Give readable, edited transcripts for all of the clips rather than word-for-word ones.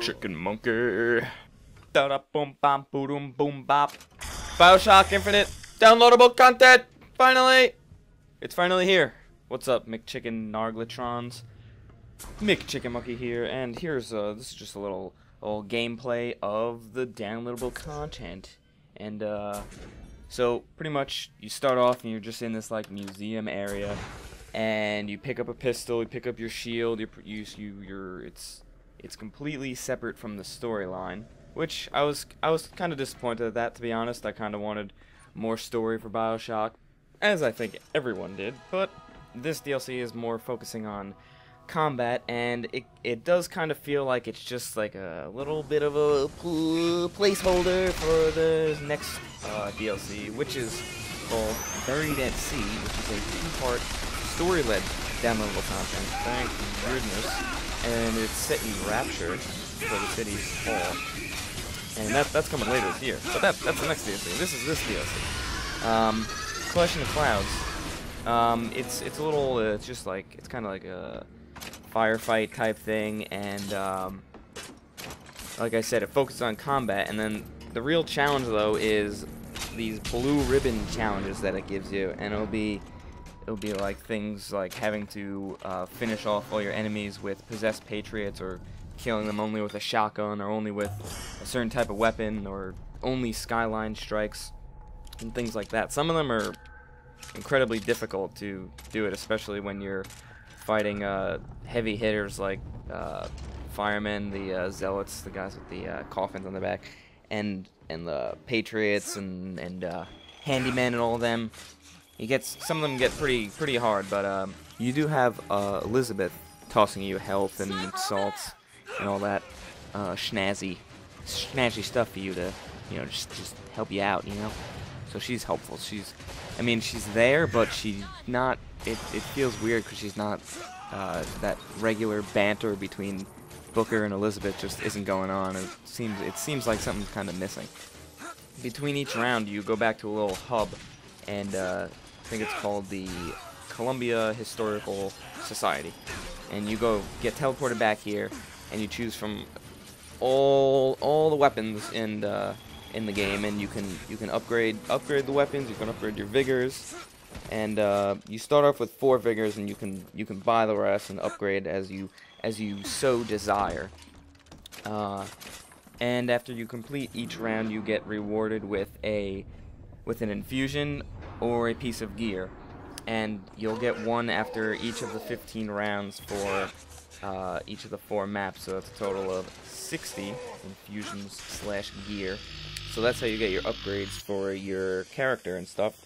McChicken Monkey. Da da boom bam boom boom bop. BioShock Infinite downloadable content. Finally, it's finally here. What's up, McChicken Narglitrons? McChicken Monkey here, and here's this is just a little gameplay of the downloadable content. And so pretty much you start off and you're just in this like museum area, and you pick up a pistol, you pick up your shield, it's completely separate from the storyline, which I was kind of disappointed at that, to be honest. I kind of wanted more story for BioShock, as I think everyone did, but this DLC is more focusing on combat, and it does kind of feel like it's just like a little bit of a placeholder for the next DLC, which is called Buried at Sea, which is a two-part story-led downloadable content. Thank goodness. And it's set in Rapture for the city's fall, and that's coming later this year. But that's the next DLC. This is this DLC. Collection of Clouds. It's a little. It's just like it's kind of like a firefight type thing, and like I said, it focuses on combat. And then the real challenge, though, is these blue ribbon challenges that it gives you, and it'll be like things like having to finish off all your enemies with possessed patriots, or killing them only with a shotgun, or only with a certain type of weapon, or only skyline strikes, and things like that. Some of them are incredibly difficult to do it, especially when you're fighting heavy hitters like firemen, the zealots, the guys with the coffins on their back, and the patriots and handymen and all of them. Some of them get pretty hard, but you do have Elizabeth tossing you health and salts and all that snazzy stuff for you to, just help you out, So she's helpful. She's there, but she's not. It feels weird because she's not. That regular banter between Booker and Elizabeth just isn't going on. It seems like something's kind of missing. Between each round, you go back to a little hub, and I think it's called the Columbia Historical Society, and you get teleported back here, and you choose from all the weapons in the game, and you can upgrade the weapons. You can upgrade your vigors, and you start off with 4 vigors, and you can buy the rest and upgrade as you so desire. And after you complete each round, you get rewarded with an infusion or a piece of gear, and you'll get one after each of the 15 rounds for each of the 4 maps, so that's a total of 60 infusions/gear. So that's how you get your upgrades for your character and stuff.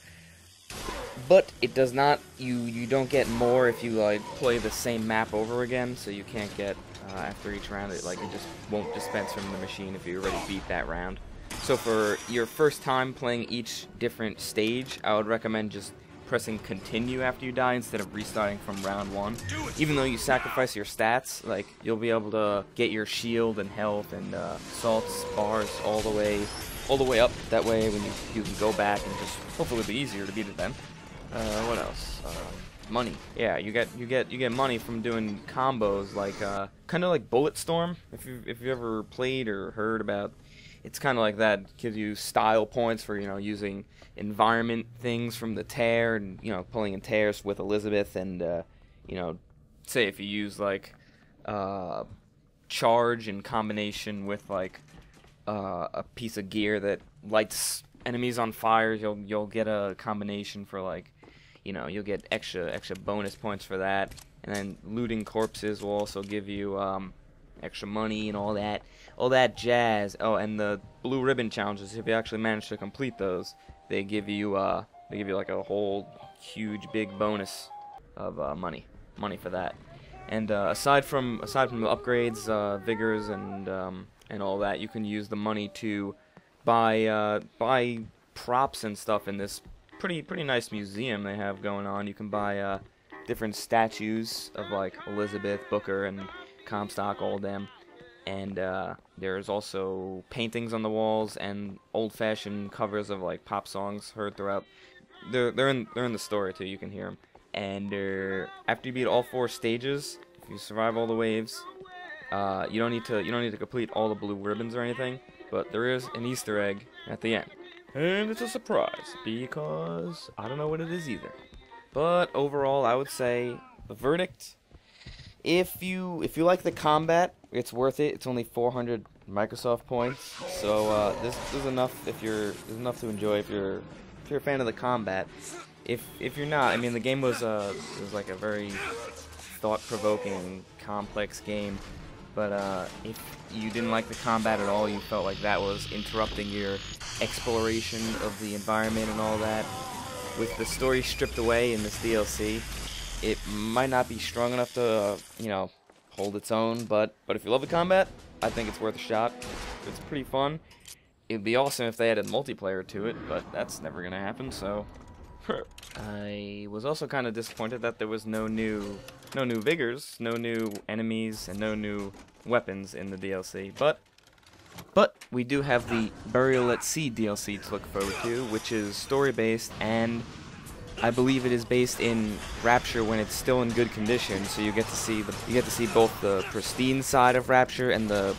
But it does not, you don't get more if you like play the same map over again, so you can't get after each round, it just won't dispense from the machine if you already beat that round. So for your first time playing each different stage, I would recommend just pressing continue after you die instead of restarting from round 1. Even though you sacrifice your stats, like you'll be able to get your shield and health and salts bars all the way up. That way, when you can go back and just hopefully it'll be easier to beat it then. What else? Money. Yeah, you get money from doing combos like kind of like Bulletstorm. If you ever played or heard about. It's kind of like that. It gives you style points for, using environment things from the tear, and, pulling in tears with Elizabeth, and, say if you use, like, charge in combination with, like, a piece of gear that lights enemies on fire, you'll get a combination for, like, you'll get extra bonus points for that. And then looting corpses will also give you, extra money and all that jazz. Oh, and the blue ribbon challenges, if you actually manage to complete those, they give you like a whole huge big bonus of money for that. And aside from the upgrades, vigors, and all that, you can use the money to buy props and stuff in this pretty nice museum they have going on. You can buy different statues of like Elizabeth, Booker, and Comstock, all of them, and there's also paintings on the walls and old-fashioned covers of like pop songs heard throughout. They're in the story too. You can hear them. And after you beat all 4 stages, if you survive all the waves, You don't need to complete all the blue ribbons or anything, but there is an Easter egg at the end, and it's a surprise because I don't know what it is either. But overall, I would say the verdict: if you like the combat, it's worth it. It's only 400 Microsoft points, so this is enough. There's enough to enjoy if you're a fan of the combat. If you're not, I mean, the game was like a very thought-provoking, complex game. But if you didn't like the combat at all, you felt like that was interrupting your exploration of the environment and all that, with the story stripped away in this DLC, it might not be strong enough to, you know, hold its own. But if you love the combat, I think it's worth a shot. It's pretty fun. It'd be awesome if they added multiplayer to it, but that's never gonna happen. So I was also kind of disappointed that there was no new vigors, no new enemies, and no new weapons in the DLC. But we do have the Burial at Sea DLC to look forward to, which is story-based, and I believe it is based in Rapture when it's still in good condition. So you get to see both the pristine side of Rapture and the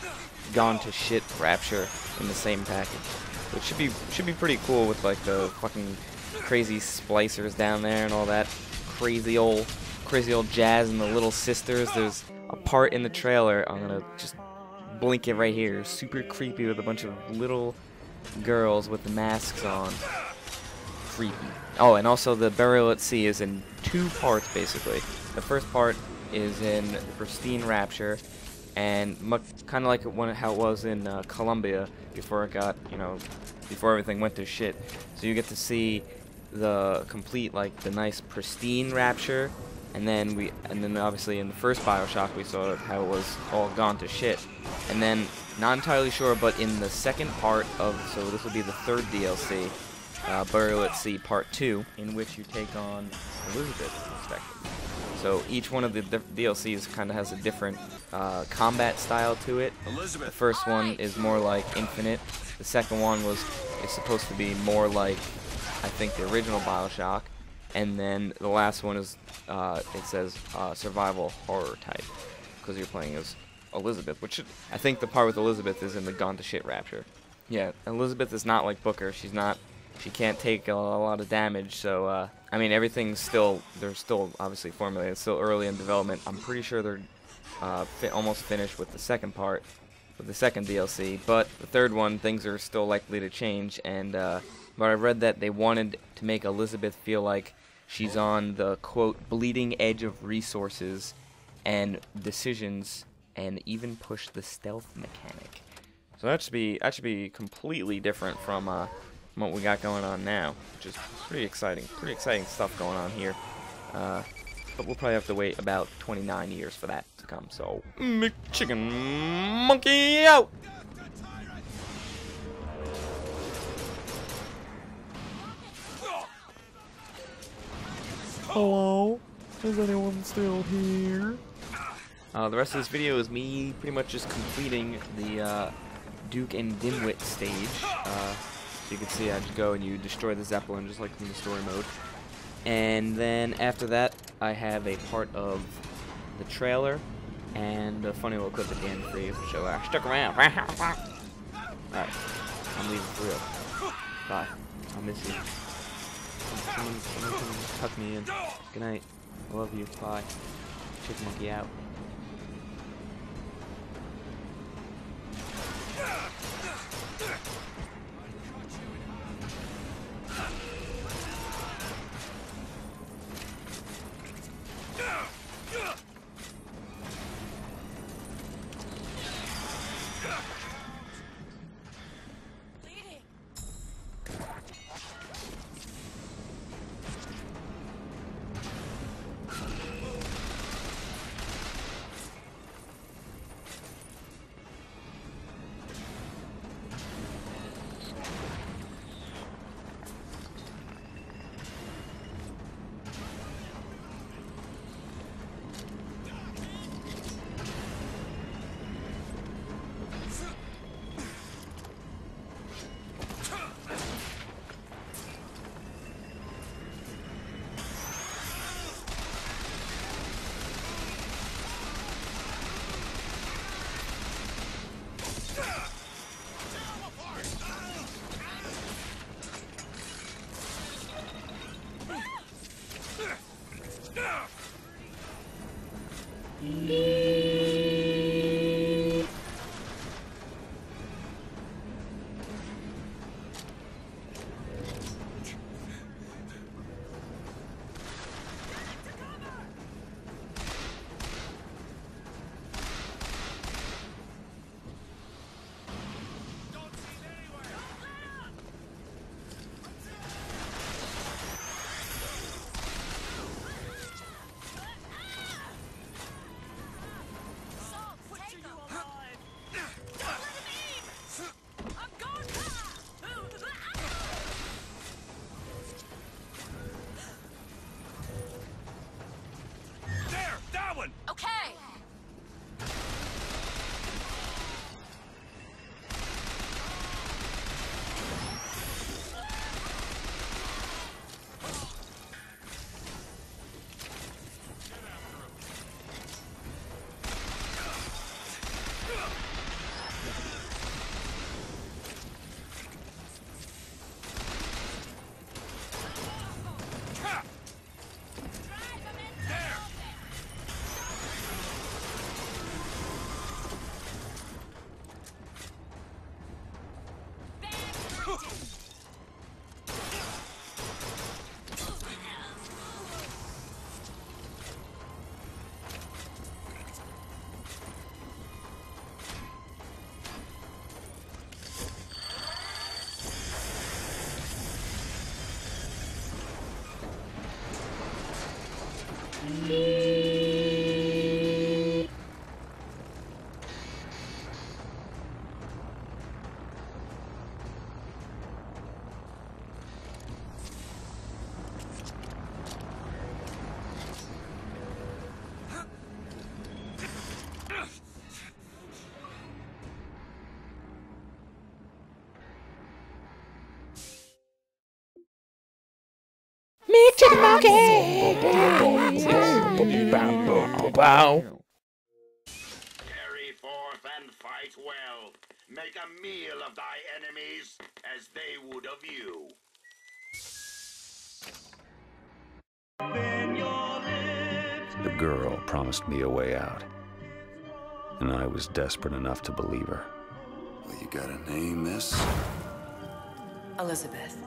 gone to shit Rapture in the same package, which should be pretty cool with like the fucking crazy splicers down there and all that crazy old jazz and the little sisters. There's a part in the trailer, I'm gonna just blink it right here, super creepy, with a bunch of little girls with the masks on. Creepy. Oh, and also the Burial at Sea is in 2 parts basically. The first part is in the pristine Rapture, and kind of like how it was in Columbia before it got, you know, before everything went to shit. So you get to see the complete, like, the nice pristine Rapture, and then obviously in the first BioShock we saw how it was all gone to shit. And then, not entirely sure, but in the second part of, so this will be the 3rd DLC, Burial at Sea Part 2, in which you take on Elizabeth's perspective. So each one of the DLCs kind of has a different combat style to it. The first one is more like Infinite. The second one is supposed to be more like, I think, the original BioShock. And then the last one is, it says survival horror type, because you're playing as Elizabeth, which I think the part with Elizabeth is in the gone to shit Rapture. Yeah, Elizabeth is not like Booker. She can't take a lot of damage, so I mean, they're still obviously formulated. It's still early in development. I'm pretty sure they're almost finished with the second part, with the second DLC, but the third one, things are still likely to change. And but I read that they wanted to make Elizabeth feel like she's on the, quote, bleeding edge of resources and decisions, and even push the stealth mechanic. So that should be completely different from what we got going on now, which is pretty exciting stuff going on here. But we'll probably have to wait about 29 years for that to come. So, McChicken Monkey out! Hello? Is anyone still here? The rest of this video is me pretty much just completing the Duke and Dimwit stage. So you can see I just go and you destroy the Zeppelin just like from the story mode. And then after that, I have a part of the trailer and a funny little clip at the end for you. So stick around. Alright, I'm leaving for real. Bye. I'll miss you. Someone can tuck me in. Good night. I love you. Bye. Chicken Monkey out. Okay. Carry forth and fight well. Make a meal of thy enemies as they would of you. The girl promised me a way out, and I was desperate enough to believe her. Well, you got a name, miss? Elizabeth.